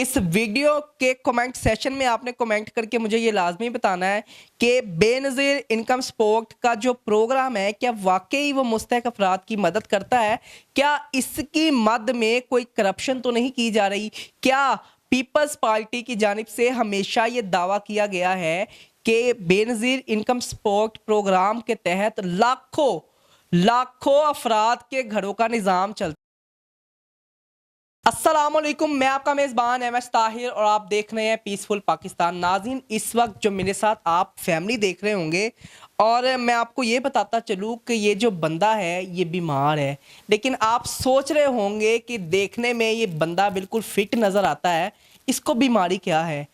इस वीडियो के comment session में आपने कमेंट करके मुझे ये लाजमी बताना है कि बेनज़ीर इनकम सपोर्ट का जो प्रोग्राम है क्या वाकई वो मुस्तहक अफराद की मदद करता है, क्या इसकी मद में कोई करप्शन तो नहीं की जा रही। क्या पीपल्स पार्टी की जानिब से हमेशा ये दावा किया गया है कि बेनज़ीर इनकम सपोर्ट प्रोग्राम के तहत लाखों लाखों अफराद के घरों का निज़ाम चलता। अस्सलामुअलैकुम, मैं आपका मेज़बान एम एस ताहिर और आप देख रहे हैं पीसफुल पाकिस्तान। नाज़रीन, इस वक्त जो मेरे साथ आप फैमिली देख रहे होंगे और मैं आपको ये बताता चलूँ कि ये जो बंदा है ये बीमार है, लेकिन आप सोच रहे होंगे कि देखने में ये बंदा बिल्कुल फिट नज़र आता है, इसको बीमारी क्या है।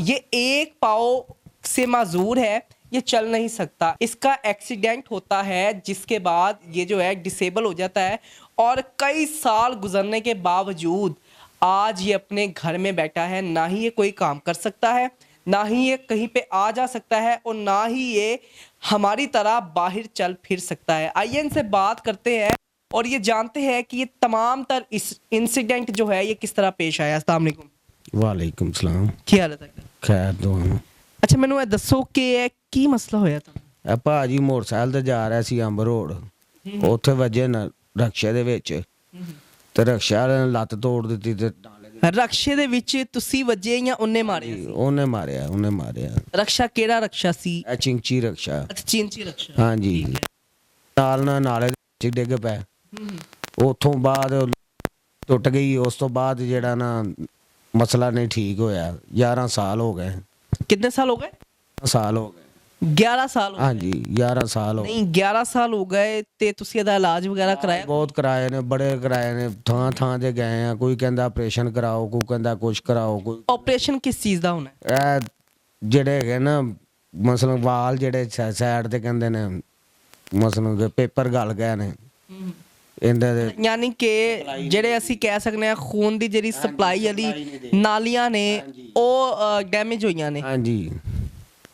ये एक पाँव से माजूर है, ये चल नहीं सकता। इसका एक्सीडेंट होता है जिसके बाद ये जो है डिसेबल हो जाता है और कई साल गुजरने के बावजूद आज ये अपने घर में बैठा है। ना ही ये कोई काम कर सकता है, ना ही ये कहीं पे आ जा सकता है और ना ही ये हमारी तरह बाहर चल फिर सकता है। आइए इनसे बात करते हैं और ये जानते हैं कि ये तमाम तर इस इंसिडेंट जो है ये किस तरह पेश आया। अस्सलाम वालेकुम। वालेकुम सलाम। क्या हालत है? खैर दुआ। अच्छा, मैनू ये दसो कि ਇਹ ਕੀ ਮਸਲਾ ਹੋਇਆ ਤੁਹਾਨੂੰ? ਭਾਜੀ ਮੋਟਰਸਾਈਕਲ ਤੇ ਜਾ ਰਿਹਾ ਸੀ ਅੰਬ ਰੋਡ, ਉੱਥੇ ਵੱਜੇ ਨਾ ਰਕਸ਼ੇ ਦੇ ਵਿੱਚ ਤੇ ਰਕਸ਼ਾ ਵਾਲੇ ਨੇ ਲੱਤ ਤੋੜ ਦਿੱਤੀ ਤੇ ਰਕਸ਼ੇ ਦੇ ਵਿੱਚ ਤੁਸੀਂ ਵੱਜੇ ਜਾਂ ਉਹਨੇ ਮਾਰੇ? ਉਹਨੇ ਮਾਰਿਆ। ਰਕਸ਼ਾ ਕਿਹੜਾ ਰਕਸ਼ਾ ਸੀ? ਇਹ ਚਿੰਚੀ ਰਕਸ਼ਾ। ਅੱਛਾ, ਚੀਂਚੀ ਰਕਸ਼ਾ। ਹਾਂਜੀ, ਨਾਲ ਨਾਲੇ ਦੇ ਵਿੱਚ ਡਿੱਗ ਪਿਆ। ਉੱਥੋਂ ਬਾਅਦ ਟੁੱਟ ਗਈ। ਉਸ ਤੋਂ ਬਾਅਦ ਜਿਹੜਾ ਨਾ ਮਸਲਾ ਨਹੀਂ ਠੀਕ ਹੋਇਆ। 11 ਸਾਲ ਹੋ ਗਏ। कितने साल हो गए? ਸਾਲ ਹੋ ਗਏ। 11 साल हो गए। ਹਾਂਜੀ 11 ਸਾਲ ਹੋ ਗਏ। ਨਹੀਂ 11 ਸਾਲ ਹੋ ਗਏ ਤੇ ਤੁਸੀਂ ਇਹਦਾ ਇਲਾਜ ਵਗੈਰਾ ਕਰਾਇਆ? ਬਹੁਤ ਕਰਾਏ ਨੇ, ਬੜੇ ਕਰਾਏ ਨੇ, ਥਾਂ ਥਾਂ ਤੇ ਗਏ ਆ। ਕੋਈ ਕਹਿੰਦਾ ਆਪਰੇਸ਼ਨ ਕਰਾਓ, ਕੋਈ ਕਹਿੰਦਾ ਕੁਛ ਕਰਾਓ। ਕੋਈ ਆਪਰੇਸ਼ਨ ਕਿਸ ਚੀਜ਼ ਦਾ ਹੋਣਾ? ਇਹ ਜਿਹੜੇ ਹੈਗੇ ਨਾ ਮਸਲਨ ਵਾਲ ਜਿਹੜੇ ਸਾਈਡ ਤੇ ਕਹਿੰਦੇ ਨੇ ਮਸਲਨ ਕਿ ਪੇਪਰ ਗਲ ਗਏ ਨੇ ਇਹਨਾਂ ਦੇ। ਯਾਨੀ ਕਿ ਜਿਹੜੇ ਅਸੀਂ ਕਹਿ ਸਕਦੇ ਆ ਖੂਨ ਦੀ ਜਿਹੜੀ ਸਪਲਾਈ ਵਾਲੀ ਨਾਲੀਆਂ ਨੇ ਉਹ ਡੈਮੇਜ ਹੋਈਆਂ ਨੇ। ਹਾਂਜੀ,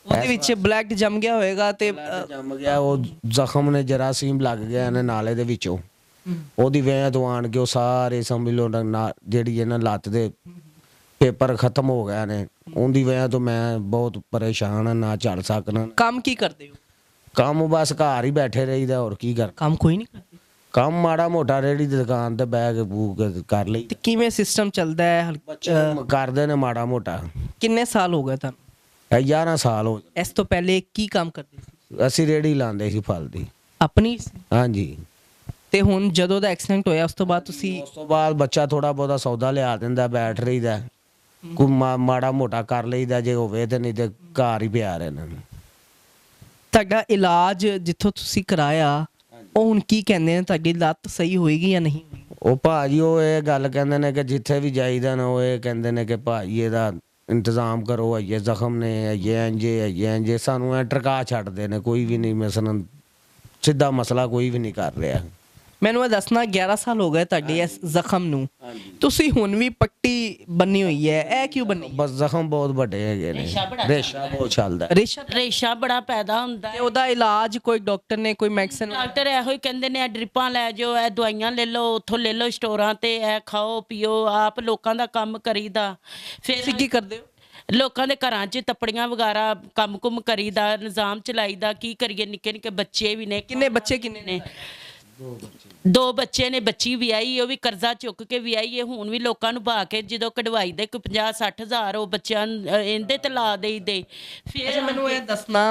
ਉਹਦੇ ਵਿੱਚ ਬਲੱਡ ਜੰਮ ਗਿਆ ਹੋਏਗਾ ਤੇ ਜੰਮ ਗਿਆ। ਉਹ ਜ਼ਖਮ ਨੇ ਜਰਾਸੀਮ ਲੱਗ ਗਿਆ ਨੇ ਨਾਲੇ ਦੇ ਵਿੱਚੋਂ। ਉਹਦੀ ਵਜ੍ਹਾ ਤੋਂ ਆਣ ਕੇ ਉਹ ਸਾਰੇ ਸਮਝ ਲਓ ਜਿਹੜੀ ਇਹਨਾਂ ਲੱਤ ਦੇ ਪੇਪਰ ਖਤਮ ਹੋ ਗਏ ਨੇ। ਉਹਦੀ ਵਜ੍ਹਾ ਤੋਂ ਮੈਂ ਬਹੁਤ ਪਰੇਸ਼ਾਨ ਆ, ਨਾ ਚੱਲ ਸਕਣਾ। ਕੰਮ ਕੀ ਕਰਦੇ ਹੋ? ਕੰਮ ਬਸ ਘਰ ਹੀ ਬੈਠੇ ਰਹੀਦਾ, ਹੋਰ ਕੀ ਕਰ। ਕੰਮ ਕੋਈ ਨਹੀਂ ਕਰਦੇ? ਕੰਮ ਮਾੜਾ ਮੋਟਾ ਰੇੜੀ ਦੀ ਦੁਕਾਨ ਤੇ ਬਹਿ ਕੇ ਬੂਕ ਕਰ ਲਈ। ਤੇ ਕਿਵੇਂ ਸਿਸਟਮ ਚੱਲਦਾ ਹੈ? ਕਰਦੇ ਨੇ ਮਾੜਾ ਮੋਟਾ। ਕਿੰਨੇ ਸਾਲ ਹੋ ਗਏ ਤੁਹਾਨੂੰ? 11 ਸਾਲ ਹੋ। ਇਸ ਤੋਂ ਪਹਿਲੇ ਕੀ ਕੰਮ ਕਰਦੇ ਸੀ? ਅਸੀਂ ਰੇੜੀ ਲਾਉਂਦੇ ਸੀ ਫਲ ਦੀ। ਆਪਣੀ? ਹਾਂਜੀ। ਤੇ ਹੁਣ ਜਦੋਂ ਦਾ ਐਕਸੀਡੈਂਟ ਹੋਇਆ ਉਸ ਤੋਂ ਬਾਅਦ ਤੁਸੀਂ? ਉਸ ਤੋਂ ਬਾਅਦ ਬੱਚਾ ਥੋੜਾ ਬਹੁਤਾ ਸੌਦਾ ਲਿਆ ਦਿੰਦਾ, ਬੈਠ ਰਹੀਦਾ, ਕੋਈ ਮਾੜਾ ਮੋਟਾ ਕਰ ਲਈਦਾ ਜੇ ਹੋਵੇ ਤੇ, ਨਹੀਂ ਤੇ ਘਰ ਹੀ ਪਿਆ ਰਹਿਣਾ। ਤੁਹਾਡਾ ਇਲਾਜ ਜਿੱਥੋਂ ਤੁਸੀਂ ਕਰਾਇਆ ਉਹ ਹੁਣ ਕੀ ਕਹਿੰਦੇ ਨੇ, ਤੁਹਾਡੀ ਲੱਤ ਸਹੀ ਹੋਏਗੀ ਜਾਂ ਨਹੀਂ? ਉਹ ਭਾਜੀ ਉਹ ਇਹ ਗੱਲ ਕਹਿੰਦੇ ਨੇ ਕਿ ਜਿੱਥੇ ਵੀ ਜਾਈਦਾ ਨਾ ਉਹ ਇਹ ਕਹਿੰਦੇ ਨੇ ਕਿ ਭਾਜੀ ਇਹਦਾ ਇੰਤਜ਼ਾਮ ਕਰੋ, ਇਹ ਜ਼ਖਮ ਨੇ, ਇਹ ਇੰਜੇ ਸਾਨੂੰ ਐ ਟਰਕਾ ਛੱਡਦੇ ਨੇ। ਕੋਈ ਵੀ ਨਹੀਂ ਮਸਲਨ ਸਿੱਧਾ ਮਸਲਾ ਕੋਈ ਵੀ ਨਹੀਂ ਕਰ ਰਿਹਾ। ਮੈਨੂੰ ਇਹ ਦੱਸਣਾ, 11 ਸਾਲ ਹੋ ਗਏ ਤੁਹਾਡੇ ਇਸ ਜ਼ਖਮ ਨੂੰ, ਤੁਸੀਂ ਹੁਣ ਵੀ ਪੱਟੀ ਬੰਨੀ ਹੋਈ ਹੈ, ਇਹ ਕਿਉਂ ਬੰਨੀ? ਬਸ ਜ਼ਖਮ ਬਹੁਤ ਵੱਡੇ ਹੈਗੇ ਨੇ, ਰੇਸ਼ਾ ਬਹੁਤ ਚੱਲਦਾ। ਰੇਸ਼ਾ ਬੜਾ ਪੈਦਾ ਹੁੰਦਾ ਤੇ ਉਹਦਾ ਇਲਾਜ ਕੋਈ ਡਾਕਟਰ ਨੇ, ਕੋਈ ਮੈਡੀਸਨ? ਡਾਕਟਰ ਇਹੋ ਹੀ ਕਹਿੰਦੇ ਨੇ ਡ੍ਰਿਪਾਂ ਲੈ ਜਾਓ, ਇਹ ਦਵਾਈਆਂ ਲੈ ਲਓ, ਉੱਥੋਂ ਲੈ ਲਓ ਸਟੋਰਾਂ ਤੇ, ਇਹ ਖਾਓ ਪੀਓ। ਆਪ ਲੋਕਾਂ ਦਾ ਕੰਮ ਕਰੀਦਾ। ਫਿਰ ਤੁਸੀਂ ਕੀ ਕਰਦੇ ਹੋ? ਲੋਕਾਂ ਦੇ ਘਰਾਂ 'ਚ ਤਪੜੀਆਂ ਵਗੈਰਾ ਕੰਮ ਕੁਮ ਕਰੀਦਾ, ਨਿਜ਼ਾਮ ਚਲਾਈਦਾ। ਕੀ ਕਰੀਏ, ਨਿੱਕੇ ਨਿੱਕੇ ਬੱਚੇ ਵੀ ਨੇ। ਕਿੰਨੇ ਬੱਚੇ? ਕਿੰਨੇ ਨੇ? 2 ਬੱਚੇ ਨੇ। ਬੱਚੀ ਵਿਆਹੀ, ਉਹ ਵੀ ਕਰਜ਼ਾ ਚੁੱਕ ਕੇ ਵਿਆਹੀ ਹੈ। ਹੁਣ ਵੀ ਲੋਕਾਂ ਨੂੰ ਭਾ ਕੇ ਜਦੋਂ ਕਢਵਾਈ ਦੇ ਕੋਈ 50-60 ਹਜ਼ਾਰ ਉਹ ਬੱਚਿਆਂ ਇਹਦੇ ਤੇ ਲਾ ਦੇਈਦੇ। ਫਿਰ ਮੈਨੂੰ ਇਹ ਦੱਸਣਾ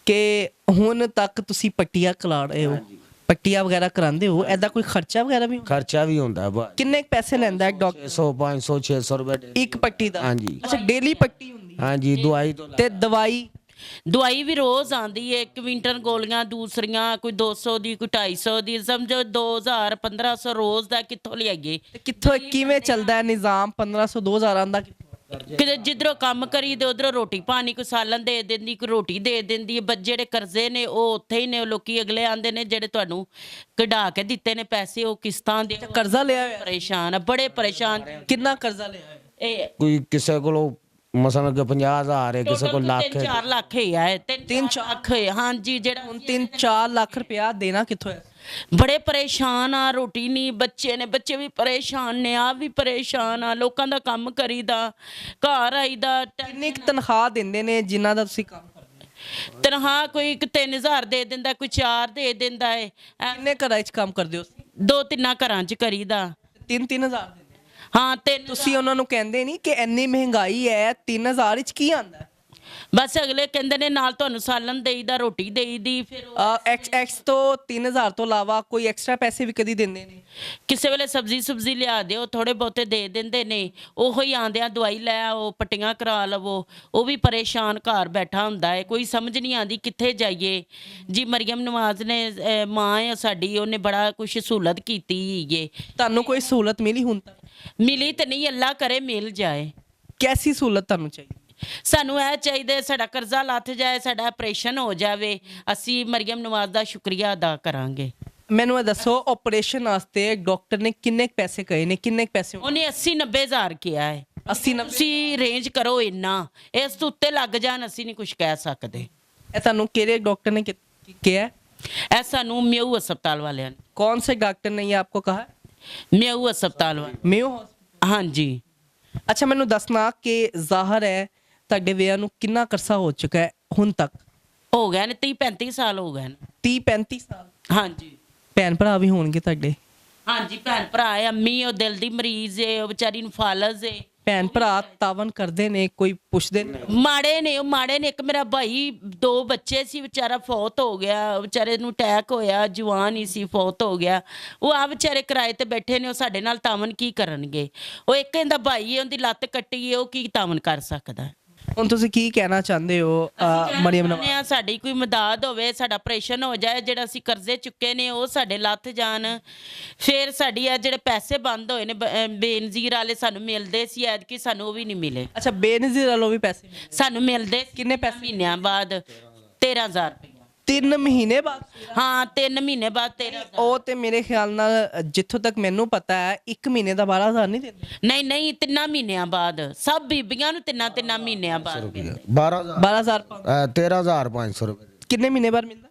ਕਿ ਹੁਣ ਤੱਕ ਤੁਸੀਂ ਪੱਟੀਆਂ ਕਰਾ ਰਹੇ ਹੋ, ਪੱਟੀਆਂ ਵਗੈਰਾ ਕਰਾਉਂਦੇ ਹੋ, ਐਦਾ ਕੋਈ ਖਰਚਾ ਵਗੈਰਾ ਵੀ? ਖਰਚਾ ਵੀ ਹੁੰਦਾ। ਕਿੰਨੇ ਪੈਸੇ ਲੈਂਦਾ ਡਾਕਟਰ? 600 500 600 ਰੁਪਏ ਇੱਕ ਪੱਟੀ ਦਾ? ਹਾਂਜੀ। ਅੱਛਾ, ਡੇਲੀ ਪੱਟੀ ਹੁੰਦੀ? ਹਾਂਜੀ। ਦਵਾਈ ਤੋਂ ਤੇ ਦਵਾਈ ਵੀ ਰੋਜ਼ ਆਉਂਦੀ ਹੈ। 1 ਕੁਇੰਟਲ ਗੋਲੀਆਂ, ਦੂਸਰੀਆਂ ਕੋਈ 200 ਦੀ, ਕੋਈ 250 ਦੀ, ਸਮਝੋ 2000 1500 ਰੋਜ਼ ਦਾ ਕਿੱਥੋਂ ਲਿਆਈਏ? ਤੇ ਕਿੱਥੋਂ ਕਿਵੇਂ ਚੱਲਦਾ ਹੈ ਨਿਜ਼ਾਮ? 1500 2000 ਆਂਦਾ ਕਿੱਥੋਂ? ਕਿਤੇ ਜਿੱਧਰੋਂ ਕੰਮ ਕਰੀ ਤੇ ਉਧਰੋਂ ਰੋਟੀ ਪਾਣੀ, ਕੋਈ ਸਾਲਨ ਦੇ ਦਿੰਦੀ, ਕੋਈ ਰੋਟੀ ਦੇ ਦਿੰਦੀ ਹੈ। ਜਿਹੜੇ ਕਰਜ਼ੇ ਨੇ ਉਹ ਉੱਥੇ ਹੀ ਨੇ। ਲੋਕੀ ਅਗਲੇ ਆਂਦੇ ਨੇ ਜਿਹੜੇ ਤੁਹਾਨੂੰ ਕਢਾ ਕੇ ਦਿੱਤੇ ਨੇ ਪੈਸੇ, ਉਹ ਕਿਸ਼ਤਾਂ ਦੇ। ਕਰਜ਼ਾ ਲਿਆ ਹੋਇਆ? ਪਰੇਸ਼ਾਨ ਆ, ਬੜੇ ਪਰੇਸ਼ਾਨ। ਕਿੰਨਾ ਕਰਜ਼ਾ ਲਿਆ ਹੋਇਆ? ਇਹ ਕੋਈ ਕਿਸੇ ਕੋਲੋਂ ਮਸਲਨ ਕਿ 50,000 ਹੈ, ਕਿਸੇ ਕੋਲ ਲੱਖ ਹੈ। 3-4 ਲੱਖ ਹੈ। 3-4 ਲੱਖ ਹੈ। ਹਾਂਜੀ। ਜਿਹੜਾ ਹੁਣ 3-4 ਲੱਖ ਰੁਪਇਆ ਦੇਣਾ ਕਿੱਥੋਂ ਹੈ? ਬੜੇ ਪਰੇਸ਼ਾਨ ਆ, ਰੋਟੀ ਨਹੀਂ, ਬੱਚੇ ਨੇ, ਬੱਚੇ ਵੀ ਪਰੇਸ਼ਾਨ ਨੇ, ਆਪ ਵੀ ਪਰੇਸ਼ਾਨ ਆ, ਲੋਕਾਂ ਦਾ ਕੰਮ ਕਰੀਦਾ, ਘਰ ਆਈਦਾ, ਕਿੰਨੀ ਕੁ ਤਨਖਾਹ ਦਿੰਦੇ ਨੇ ਜਿਨ੍ਹਾਂ ਦਾ ਤੁਸੀਂ ਕੰਮ ਕਰਦੇ ਹੋ? ਤਨਖਾਹ ਕੋਈ 3000 ਦੇ ਦਿੰਦਾ, ਕੋਈ 4 ਦੇ ਦਿੰਦਾ ਏ। ਕਿੰਨੇ ਘਰਾਂ 'ਚ ਕੰਮ ਕਰਦੇ ਹੋ? 2-3 ਘਰਾਂ 'ਚ ਕਰੀਦਾ। 3-3000 ਦਿੰਦੇ। ਹਾਂ, ਤੇ ਤੁਸੀਂ ਉਹਨਾਂ ਨੂੰ ਕਹਿੰਦੇ ਨਹੀਂ ਕਿ ਇੰਨੀ ਮਹਿੰਗਾਈ ਹੈ, 3000 ਵਿੱਚ ਕੀ ਆਂਦਾ? ਬਸ ਅਗਲੇ ਕਹਿੰਦੇ ਨੇ ਨਾਲ ਤੁਹਾਨੂੰ ਸਾਲਨ ਦੇਈਦਾ, ਰੋਟੀ ਦੇਈਦੀ। ਫਿਰ ਐਕਸ ਤੋਂ 3000 ਤੋਂ ਇਲਾਵਾ ਕੋਈ ਐਕਸਟਰਾ ਪੈਸੇ ਵੀ ਕਦੀ ਦਿੰਦੇ ਨੇ? ਕਿਸੇ ਵੇਲੇ ਸਬਜ਼ੀ ਲਿਆ ਦਿਓ, ਥੋੜੇ ਬਹੁਤੇ ਦੇ ਦਿੰਦੇ ਨੇ। ਉਹੋ ਹੀ ਆਂਦਿਆਂ ਦਵਾਈ ਲੈ ਆਓ, ਪੱਟੀਆਂ ਕਰਾ ਲਵੋ। ਉਹ ਵੀ ਪਰੇਸ਼ਾਨ ਘਰ ਬੈਠਾ ਹੁੰਦਾ ਹੈ, ਕੋਈ ਸਮਝ ਨਹੀਂ ਆਉਂਦੀ ਕਿੱਥੇ ਜਾਈਏ ਜੀ। ਮਰੀਮ ਨਵਾਜ਼ ਨੇ ਮਾਂ ਹੈ ਸਾਡੀ, ਉਹਨੇ ਬੜਾ ਕੁਛ ਸਹੂਲਤ ਕੀਤੀ ਏ। ਤੁਹਾਨੂੰ ਕੋਈ ਸਹੂਲਤ ਮਿਲੀ ਹੁਣ ਤੱਕ? ਮਿਲੀ ਤੇ ਨਹੀਂ, ਅੱਲਾ ਕਰੇ ਮਿਲ ਜਾਏ। ਕੈਸੀ ਸਹੂਲਤ ਤੁਹਾਨੂੰ ਚਾਹੀਦੀ? ਸਾਨੂੰ ਇਹ ਚਾਹੀਦਾ ਸਾਡਾ ਕਰਜ਼ਾ ਲੱਥ ਜਾਏ, ਸਾਡਾ ਆਪਰੇਸ਼ਨ ਹੋ ਜਾਵੇ, ਅਸੀਂ ਮਰੀਮ ਨਵਾਜ਼ ਦਾ ਸ਼ੁਕਰੀਆ ਅਦਾ ਕਰਾਂਗੇ। ਮੈਨੂੰ ਇਹ ਦੱਸੋ, ਆਪਰੇਸ਼ਨ ਵਾਸਤੇ ਡਾਕਟਰ ਨੇ ਕਿੰਨੇ ਕੁ ਪੈਸੇ ਕਹੇ ਨੇ? ਕਿੰਨੇ ਕੁ ਪੈਸੇ? ਉਹਨੇ 80-90 ਹਜ਼ਾਰ ਕਿਹਾ ਹੈ। 80-90? ਤੁਸੀਂ ਰੇਂਜ ਕਰੋ ਇੰਨਾ, ਇਸ ਤੋਂ ਉੱਤੇ ਲੱਗ ਜਾਣ ਅਸੀਂ ਨਹੀਂ ਕੁਝ ਕਹਿ ਸਕਦੇ। ਇਹ ਤੁਹਾਨੂੰ ਕਿਹੜੇ ਡਾਕਟਰ ਨੇ ਕਿਹਾ? ਇਹ ਸਾਨੂੰ ਮਿਊ ਹਸਪਤਾਲ ਵਾਲਿਆਂ ਨੇ। कौन से डॉक्टर ने ये आपको कहा? ਮਿਊ ਹਸਪਤਾਲ ਵਾਲੇ। Mayo hospital. ਹਾਂਜੀ। ਅੱਛਾ, ਮੈਨੂੰ ਦੱਸਣਾ ਕਿ ਜ਼ਾਹਰ ਹੈ ਤੁਹਾਡੇ ਵਿਆਹ ਨੂੰ ਕਿੰਨਾ ਕਰਸਾ ਹੋ ਚੁੱਕਾ ਹੈ ਹੁਣ ਤੱਕ? ਹੋ ਗਏ ਨੇ 30-35 ਸਾਲ ਹੋ ਗਏ ਨੇ। 30-35 ਸਾਲ। ਹਾਂਜੀ। ਭੈਣ ਭਰਾ ਵੀ ਹੋਣਗੇ ਤੁਹਾਡੇ? ਹਾਂਜੀ, ਭੈਣ ਭਰਾ ਹੈ। ਅੰਮੀ ਉਹ ਦਿਲ ਦੀ ਮਰੀਜ਼ ਏ, ਉਹ ਵਿਚਾਰੀ ਨੂੰ ਫਾਲਜ ਏ। ਭੈਣ ਭਰਾ ਤਾਵਨ ਕਰਦੇ ਨੇ? ਕੋਈ ਪੁੱਛਦੇ ਨੇ? ਮਾੜੇ ਨੇ, ਉਹ ਮਾੜੇ ਨੇ। ਇੱਕ ਮੇਰਾ ਭਾਈ, 2 ਬੱਚੇ ਸੀ, ਵਿਚਾਰਾ ਫੌਤ ਹੋ ਗਿਆ। ਵਿਚਾਰੇ ਨੂੰ ਅਟੈਕ ਹੋਇਆ, ਜਵਾਨ ਹੀ ਸੀ, ਫੌਤ ਹੋ ਗਿਆ। ਉਹ ਆ ਵਿਚਾਰੇ ਕਿਰਾਏ ਤੇ ਬੈਠੇ ਨੇ, ਉਹ ਸਾਡੇ ਨਾਲ ਤਾਵਨ ਕੀ ਕਰਨਗੇ? ਉਹ ਇੱਕ ਇਹਦਾ ਭਾਈ ਹੈ, ਉਹਦੀ ਲੱਤ ਕੱਟੀ ਹੈ, ਉਹ ਕੀ ਤਾਵਨ ਕਰ ਸਕਦਾ? ਹੁਣ ਤੁਸੀਂ ਕੀ ਕਹਿਣਾ ਚਾਹੁੰਦੇ ਹੋ ਮਰੀਮ ਨਵਾਜ਼? ਆ ਸਾਡੀ ਕੋਈ ਮਦਦ ਹੋਵੇ, ਸਾਡਾ ਆਪਰੇਸ਼ਨ ਹੋ ਜਾਏ, ਜਿਹੜਾ ਅਸੀਂ ਕਰਜ਼ੇ ਚੁੱਕੇ ਨੇ ਉਹ ਸਾਡੇ ਲੱਥ ਜਾਣ। ਫਿਰ ਸਾਡੀ ਆ ਜਿਹੜੇ ਪੈਸੇ ਬੰਦ ਹੋਏ ਨੇ ਬੇਨਜ਼ੀਰ ਵਾਲੇ ਸਾਨੂੰ ਮਿਲਦੇ ਸੀ, ਐਤਕੀ ਸਾਨੂੰ ਉਹ ਵੀ ਨਹੀਂ ਮਿਲੇ। ਅੱਛਾ, ਬੇਨਜ਼ੀਰ ਵਾਲੋਂ ਵੀ ਪੈਸੇ ਮਿਲਦੇ? ਸਾਨੂੰ ਮਿਲਦੇ ਕਿੰਨੇ ਪੈਸੇ? ਮਹੀਨਿਆਂ ਬਾਅਦ 13000 ਰੁਪਏ। 3 ਮਹੀਨੇ ਬਾਅਦ? ਹਾਂ, 3 ਮਹੀਨੇ ਬਾਅਦ 13000। ਉਹ ਤੇ ਮੇਰੇ ਖਿਆਲ ਨਾਲ ਜਿੱਥੋਂ ਤੱਕ ਮੈਨੂੰ ਪਤਾ ਹੈ 1 ਮਹੀਨੇ ਦਾ 12000 ਨਹੀਂ ਦਿੰਦੇ? ਨਹੀਂ, 3 ਮਹੀਨਿਆਂ ਬਾਅਦ। ਸਭ ਬੀਬੀਆਂ ਨੂੰ 3 ਮਹੀਨਿਆਂ ਬਾਅਦ ਮਿਲਦੇ। 12000 13500 ਰੁਪਏ। ਕਿੰਨੇ ਮਹੀਨੇ ਬਾਅਦ ਮਿਲਦਾ?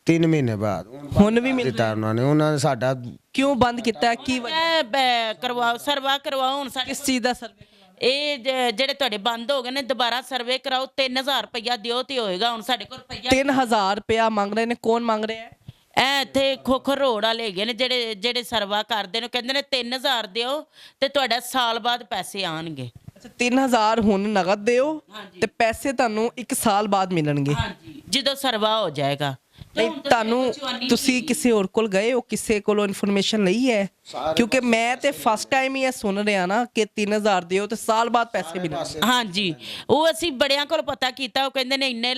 3 ਮਹੀਨੇ ਬਾਅਦ ਹੁਣ ਵੀ ਮਿਲਦਾ? ਦਿੱਤਾ ਉਹਨਾਂ ਨੇ ਸਾਡਾ। ਕਿਉਂ ਬੰਦ ਕੀਤਾ ਹੈ? ਕੀ ਵਜ੍ਹਾ? ਕਰਵਾਓ, ਸਰਵਾ ਕਰਵਾਓ ਹੁਣ ਸਾਡੇ। ਕਿਸ ਚੀਜ਼ ਦਾ ਸਰਵੇ? ਇਹ ਜਿਹੜੇ ਤੁਹਾਡੇ ਬੰਦ ਹੋ ਗਏ ਨੇ, ਦੁਬਾਰਾ ਸਰਵੇ ਕਰਾਓ। 3000 ਰੁਪਇਆ ਦਿਓ ਤੇ ਹੋਏਗਾ। ਹੁਣ ਸਾਡੇ ਕੋਲ ਰੁਪਇਆ 3000 ਰੁਪਇਆ ਮੰਗ ਰਹੇ ਨੇ? ਕੌਣ ਮੰਗ ਰਿਹਾ ਹੈ? ਐ ਇੱਥੇ ਖੋਖਰ ਰੋਡ ਵਾਲੇ ਹੈਗੇ ਨੇ, ਜਿਹੜੇ ਸਰਵਾ ਕਰਦੇ ਨੇ, ਕਹਿੰਦੇ ਨੇ 3000 ਦਿਓ ਤੇ ਤੁਹਾਡਾ ਸਾਲ ਬਾਅਦ ਪੈਸੇ ਆਣਗੇ। ਅੱਛਾ, 3000 ਹੁਣ ਨਗਦ ਦਿਓ ਤੇ ਪੈਸੇ ਤੁਹਾਨੂੰ 1 ਸਾਲ ਬਾਅਦ ਮਿਲਣਗੇ? ਹਾਂਜੀ, ਜਦੋਂ ਸਰਵਾ ਹੋ ਜਾਏਗਾ। ਨਹੀਂ, ਤੁਹਾਨੂੰ ਤੁਸੀਂ ਕਿਸੇ ਹੋਰ ਕੋਲ ਗਏ ਹੋ? ਕਿਸੇ ਕੋਲੋਂ ਇਨਫੋਰਮੇਸ਼ਨ ਲਈ ਹੈ? ਕਿਉਂਕਿ ਮੈਂ ਤੇ ਫਸਟ ਟਾਈਮ ਹੀ ਇਹ ਸੁਣ ਰਿਹਾ ਨਾ ਕਿ 3000 ਦਿਓ ਤੇ ਸਾਲ ਬਾਅਦ ਪੈਸੇ ਮਿਲਣਗੇ। ਹਾਂਜੀ, ਉਹ ਅਸੀਂ ਬੜਿਆਂ ਕੋਲ ਪਤਾ ਕੀਤਾ, ਉਹ ਕਹਿੰਦੇ ਨੇ ਇੰਨੇ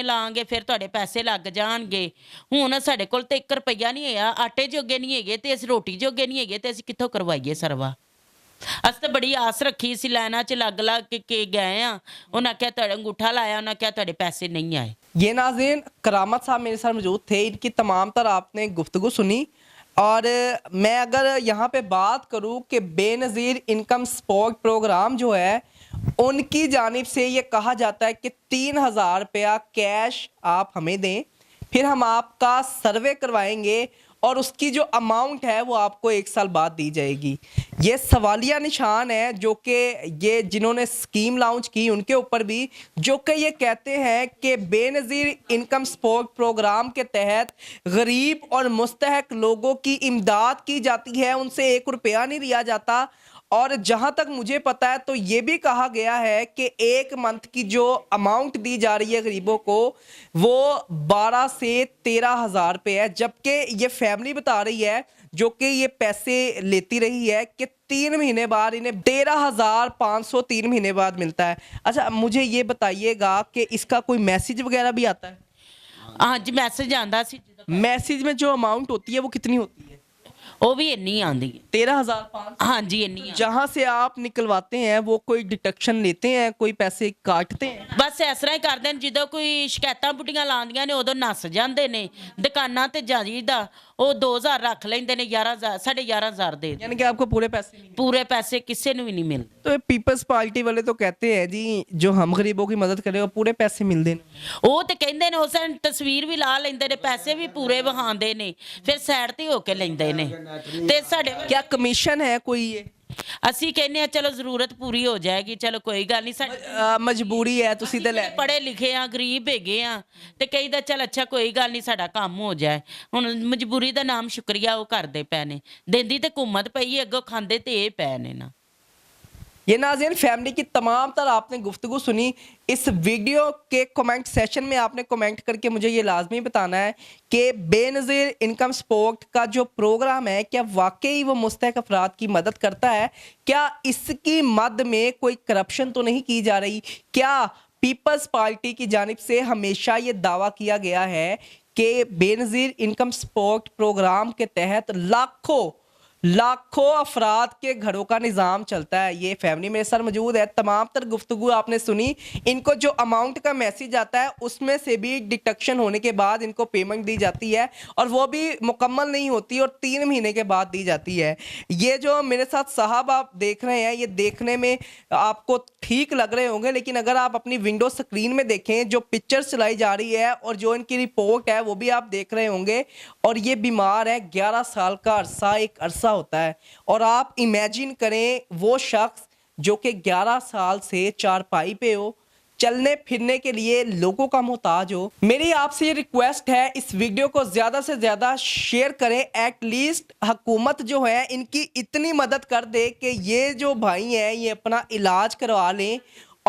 ਲਾਂਗੇ ਫਿਰ ਤੁਹਾਡੇ ਪੈਸੇ ਲੱਗ ਜਾਣਗੇ। ਹੁਣ ਸਾਡੇ ਕੋਲ ਤੇ 1 ਰੁਪਈਆ ਨਹੀਂ ਹੈਗਾ, ਆਟੇ ਜੋਗੇ ਨਹੀਂ ਹੈਗੇ ਤੇ ਅਸੀਂ ਰੋਟੀ ਜੋਗੇ ਨਹੀਂ ਹੈਗੇ, ਤੇ ਅਸੀਂ ਕਿੱਥੋਂ ਕਰਵਾਈਏ ਸਰਵਾ? ਅਸੀਂ ਤਾਂ ਬੜੀ ਆਸ ਰੱਖੀ ਸੀ, ਲਾਈਨਾਂ 'ਚ ਲੱਗ ਕੇ ਗਏ ਆ। ਉਹਨਾਂ ਕਿਹਾ ਤੁਹਾਡਾ अंगूठा लाया, ਉਹਨਾਂ ਕਿਹਾ ਤੁਹਾਡੇ पैसे नहीं आए। ये नाज़रीन, करामत साहब मेरे साथ मौजूद थे। इनकी तमाम तर आपने गुफ्तगू सुनी। और मैं अगर यहाँ पे बात करूँ कि बेनज़ीर इनकम सपोर्ट प्रोग्राम जो है, उनकी जानिब से ये कहा जाता है कि 3000 रुपया कैश आप हमें दें, फिर हम आपका सर्वे करवाएंगे और उसकी जो अमाउंट है वो आपको 1 साल बाद दी जाएगी। ये सवालिया निशान है जो कि ये जिन्होंने स्कीम लॉन्च की उनके ऊपर भी, जो कि ये कहते हैं कि बेनज़ीर इनकम सपोर्ट प्रोग्राम के तहत गरीब और मुस्तहक लोगों की इमदाद की जाती है, उनसे 1 रुपया नहीं लिया जाता। और जहाँ तक मुझे पता है तो ये भी कहा गया है कि 1 मंथ की जो अमाउंट दी जा रही है गरीबों को वो 12 से 13,000 रुपये है, जबकि ये फैमिली बता रही है जो कि ये पैसे लेती रही है कि 3 महीने बाद इन्हें 13,500 3 महीने बाद मिलता है। अच्छा, मुझे ये बताइएगा कि इसका कोई मैसेज वगैरह भी आता है? हाँ जी, मैसेज आंदा सी। मैसेज में जो अमाउंट होती है वो कितनी होती है? वो भी इन्नी आंदी है, 13,500। हाँ जी, इन्नी। जहाँ से आप निकलवाते हैं वो कोई डिडक्शन लेते हैं, कोई पैसे काटते हैं? बस इस तरह ही करते हैं, ਜਦੋਂ ਕੋਈ ਸ਼ਿਕਾਇਤਾਂ ਬੁੱਢੀਆਂ ਲਾਉਂਦੀਆਂ ਨੇ ਉਦੋਂ ਨੱਸ ਜਾਂਦੇ ਨੇ ਦੁਕਾਨਾਂ ਤੇ ਜਾਈਦਾ। ਉਹ 2000 ਰੱਖ ਲੈਂਦੇ ਨੇ 11000 11,500 ਦੇ यानी कि आपको पूरे पैसे नहीं ਪੂਰੇ ਪੈਸੇ ਕਿਸੇ ਨੂੰ ਵੀ ਨਹੀਂ ਮਿਲਦੇ। तो ये पीपल्स पार्टी वाले तो कहते हैं जी जो हम गरीबों की मदद करे वो पूरे पैसे मिलते हैं। ਉਹ ਤੇ ਕਹਿੰਦੇ ਨੇ ਉਸ ਦਿਨ ਤਸਵੀਰ ਵੀ ਲਾ ਲੈਂਦੇ ਨੇ ਪੈਸੇ ਵੀ ਪੂਰੇ ਵਹਾਉਂਦੇ ਨੇ ਫਿਰ ਸਾਈਡ ਤੇ ਹੋ ਕੇ ਲੈਂਦੇ ਨੇ ਤੇ ਸਾਡੇ क्या कमीशन है कोई ये ਅਸੀਂ ਕਹਿੰਦੇ ਆ ਚਲੋ ਜ਼ਰੂਰਤ ਪੂਰੀ ਹੋ ਜਾਏਗੀ ਚਲੋ ਕੋਈ ਗੱਲ ਨਹੀਂ ਸਾਡੇ मजबूरी है तुसी ते ले ਪੜੇ ਲਿਖੇ ਆ ਗਰੀਬ ਹੈਗੇ ਆ ਤੇ ਕਹੀਦਾ ਚਲ ਅੱਛਾ ਕੋਈ ਗੱਲ ਨਹੀਂ ਸਾਡਾ ਕੰਮ ਹੋ ਜਾਏ ਹੁਣ ਮਜਬੂਰੀ ਦਾ ਨਾਮ ਸ਼ੁਕਰੀਆ ਉਹ ਕਰਦੇ ਪਏ ਨੇ ਦਿੰਦੀ ਤੇ ਹਕੂਮਤ ਪਈ ਅੱਗੋਂ ਖਾਂਦੇ ਤੇ ਇਹ ਪਏ ਨੇ ਨਾ। ये नाज़रीन फैमिली की तमाम तर आपने गुफ्तगू सुनी। इस वीडियो के कमेंट सेशन में आपने कमेंट करके मुझे ये लाजमी बताना है कि बेनज़ीर इनकम सपोर्ट का जो प्रोग्राम है क्या वाकई वो मुस्तहक अफराद की मदद करता है, क्या इसकी मद में कोई करप्शन तो नहीं की जा रही, क्या पीपल्स पार्टी की जानिब से हमेशा ये दावा किया गया है कि बेनज़ीर इनकम सपोर्ट प्रोग्राम के तहत लाखों अफराद के घरों का निज़ाम चलता है। ये फैमिली मेरे साथ मौजूद है। तमाम तर गुफ्तगू आपने सुनी। इनको जो अमाउंट का मैसेज आता है उसमें से भी डिडक्शन होने के बाद इनको पेमेंट दी जाती है और वो भी मुकम्मल नहीं होती और 3 महीने के बाद दी जाती है। ये जो मेरे साथ साहब आप देख रहे हैं ये देखने में आपको ठीक लग रहे होंगे, लेकिन अगर आप अपनी विंडो स्क्रीन में देखें जो पिक्चर्स चलाई जा रही है और जो इनकी रिपोर्ट है वो भी आप देख रहे होंगे। और ये बीमार है, 11 साल का अरसा एक अरसा होता है और आप इमेजिन करें वो शख्स जो कि 11 साल से चारपाई पे हो, चलने फिरने के लिए लोगों का मोहताज हो। मेरी आपसे ये रिक्वेस्ट है इस वीडियो को ज़्यादा से ज़्यादा शेयर करें। एटलीस्ट हुकूमत जो है इनकी इतनी मदद कर दे कि ये जो भाई हैं ये अपना इलाज करवा लें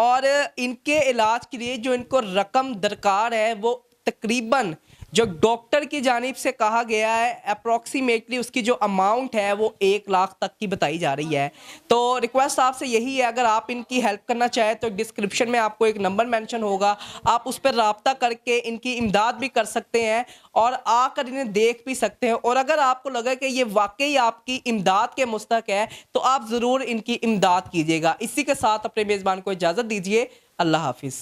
और इनके इलाज के लिए जो इनको रकम दरकार है वो तकरीबन जो डॉक्टर की जानिब से कहा गया है अप्रॉक्सीमेटली उसकी जो अमाउंट है वो 1 लाख तक की बताई जा रही है। तो रिक्वेस्ट आपसे यही है अगर आप इनकी हेल्प करना चाहें तो डिस्क्रिप्शन में आपको एक नंबर मेंशन होगा, आप उस पर रब्ता करके इनकी इमदाद भी कर सकते हैं और आकर इन्हें देख भी सकते हैं। और अगर आपको लगे कि ये वाकई आपकी इमदाद के मुस्तहक है तो आप ज़रूर इनकी इमदाद कीजिएगा। इसी के साथ अपने मेज़बान को इजाज़त दीजिए। अल्लाह हाफिज़।